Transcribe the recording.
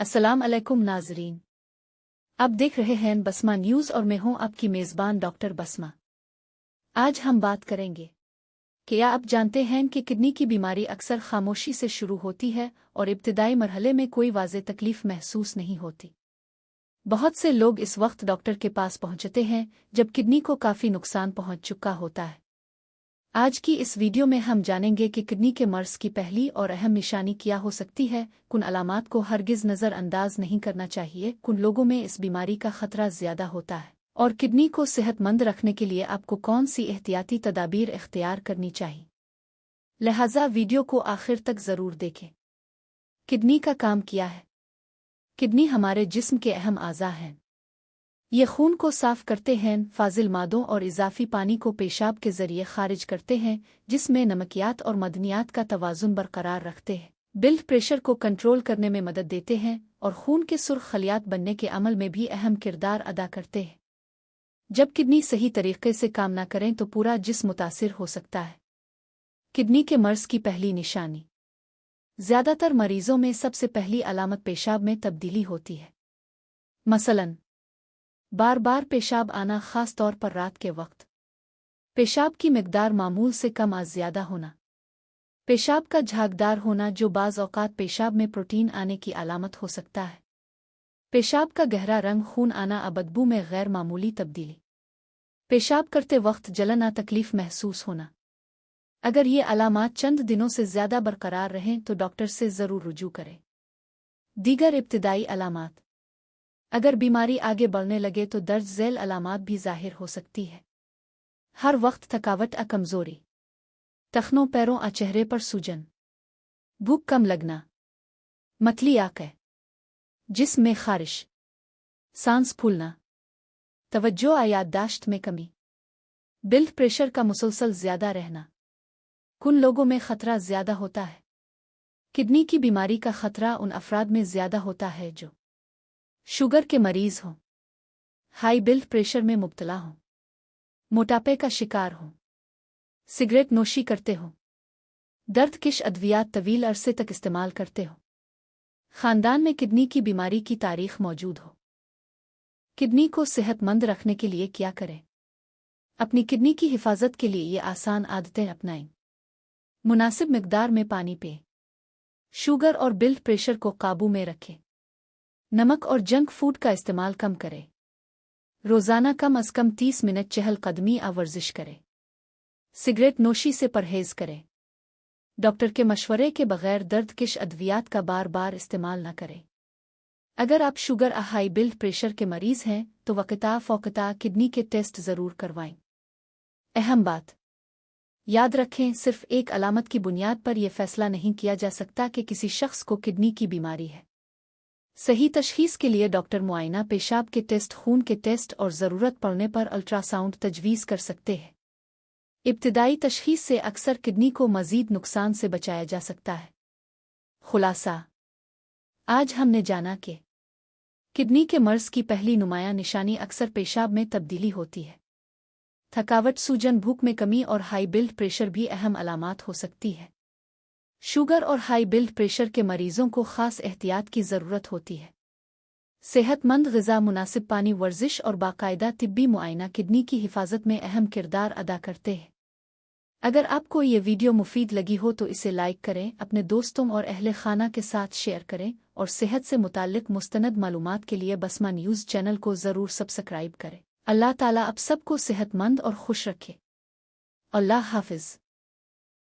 अस्सलाम अलैकुम नाजरीन। आप देख रहे हैं बसमा न्यूज़ और मैं हूं आपकी मेज़बान डॉक्टर बसमा। आज हम बात करेंगे क्या आप जानते हैं कि किडनी की बीमारी अक्सर खामोशी से शुरू होती है और इब्तिदाई मरहले में कोई वाज़ेह तकलीफ महसूस नहीं होती। बहुत से लोग इस वक्त डॉक्टर के पास पहुंचते हैं जब किडनी को काफ़ी नुकसान पहुंच चुका होता है। आज की इस वीडियो में हम जानेंगे कि किडनी के मर्ज़ की पहली और अहम निशानी क्या हो सकती है। कुन अलामात को हरगिज़ नज़रअंदाज नहीं करना चाहिए। कुन लोगों में इस बीमारी का खतरा ज़्यादा होता है और किडनी को सेहतमंद रखने के लिए आपको कौन सी एहतियाती तदाबीर इख्तियार करनी चाहिए। लिहाजा वीडियो को आखिर तक ज़रूर देखें। किडनी का काम क्या है? किडनी हमारे जिस्म के अहम आज़ा हैं। ये खून को साफ करते हैं, फाजिल मादों और इजाफी पानी को पेशाब के जरिए खारिज करते हैं, जिसमें नमकियात और मदनियात का तवाज़ुन बरकरार रखते हैं, ब्लड प्रेशर को कंट्रोल करने में मदद देते हैं और खून के सुर्ख खलियात बनने के अमल में भी अहम किरदार अदा करते हैं। जब किडनी सही तरीके से काम न करें तो पूरा जिस्म मुतासिर हो सकता है। किडनी के मर्ज़ की पहली निशानी। ज़्यादातर मरीजों में सबसे पहली अलामत पेशाब में तब्दीली होती है। मसलन बार बार पेशाब आना, ख़ास तौर पर रात के वक्त। पेशाब की मिकदार मामूल से कम या ज़्यादा होना। पेशाब का झागदार होना, जो बाज़ औक़ात पेशाब में प्रोटीन आने की अलामत हो सकता है। पेशाब का गहरा रंग, खून आना या बदबू में गैर मामूली तब्दीली। पेशाब करते वक्त जलन या तकलीफ़ महसूस होना। अगर ये अलामात चंद दिनों से ज़्यादा बरकरार रहें तो डॉक्टर से ज़रूर रुजू करें। दीगर इब्तिदाई अलामात। अगर बीमारी आगे बढ़ने लगे तो दर्ज झेल अलामात भी ज़ाहिर हो सकती है। हर वक्त थकावट या कमज़ोरी, टखनों, पैरों या चेहरे पर सूजन, भूख कम लगना, मतली आंखें, जिस्म में खारिश, सांस फूलना, तवज्जो या याददाश्त में कमी, ब्लड प्रेशर का मुसलसल ज़्यादा रहना। कुन लोगों में खतरा ज़्यादा होता है। किडनी की बीमारी का खतरा उन अफराद में ज़्यादा होता है जो शुगर के मरीज़ हों, हाई ब्लड प्रेशर में मुब्तला हों, मोटापे का शिकार हों, सिगरेट नोशी करते हों, दर्दकिश अद्वियात तवील अरसे तक इस्तेमाल करते हों, ख़ानदान में किडनी की बीमारी की तारीख़ मौजूद हो। किडनी को सेहतमंद रखने के लिए क्या करें? अपनी किडनी की हिफाजत के लिए ये आसान आदतें अपनाएं। मुनासिब मिकदार में पानी पिएं। शुगर और ब्लड प्रेशर को काबू में रखें। नमक और जंक फूड का इस्तेमाल कम करें। रोज़ाना कम अज़ कम 30 मिनट चहलकदमी या वर्जिश करें। सिगरेट नोशी से परहेज़ करें। डॉक्टर के मशवरे के बगैर दर्दकिश अद्वियात का बार बार इस्तेमाल न करें। अगर आप शुगर या हाई ब्लड प्रेशर के मरीज़ हैं तो वक़्ता फ़ौक़ता किडनी के टेस्ट ज़रूर करवाएं। अहम बात याद रखें, सिर्फ एक अलामत की बुनियाद पर यह फ़ैसला नहीं किया जा सकता कि किसी शख्स को किडनी की बीमारी है। सही तशख़ीस के लिए डॉक्टर मुआयना, पेशाब के टेस्ट, खून के टेस्ट और ज़रूरत पड़ने पर अल्ट्रासाउंड तजवीज़ कर सकते हैं। इब्तिदाई तशख़ीस से अक्सर किडनी को मज़ीद नुकसान से बचाया जा सकता है। खुलासा, आज हमने जाना कि किडनी के मर्ज़ की पहली नुमायां निशानी अक्सर पेशाब में तब्दीली होती है। थकावट, सूजन, भूख में कमी और हाई ब्लड प्रेशर भी अहम अलामात हो सकती है। शुगर और हाई ब्लड प्रेशर के मरीजों को ख़ास एहतियात की ज़रूरत होती है। सेहतमंद ग़िज़ा, मुनासिब पानी, वर्जिश और बाकायदा तिब्बी मुआयना किडनी की हिफाजत में अहम किरदार अदा करते हैं। अगर आपको ये वीडियो मुफीद लगी हो तो इसे लाइक करें, अपने दोस्तों और अहले खाना के साथ शेयर करें और सेहत से मुताल्लिक़ मुस्तनद मालूमात के लिए बसमा न्यूज़ चैनल को ज़रूर सब्सक्राइब करें। अल्लाह ताला आप सबको सेहतमंद और खुश रखे। अल्लाह हाफ़िज़।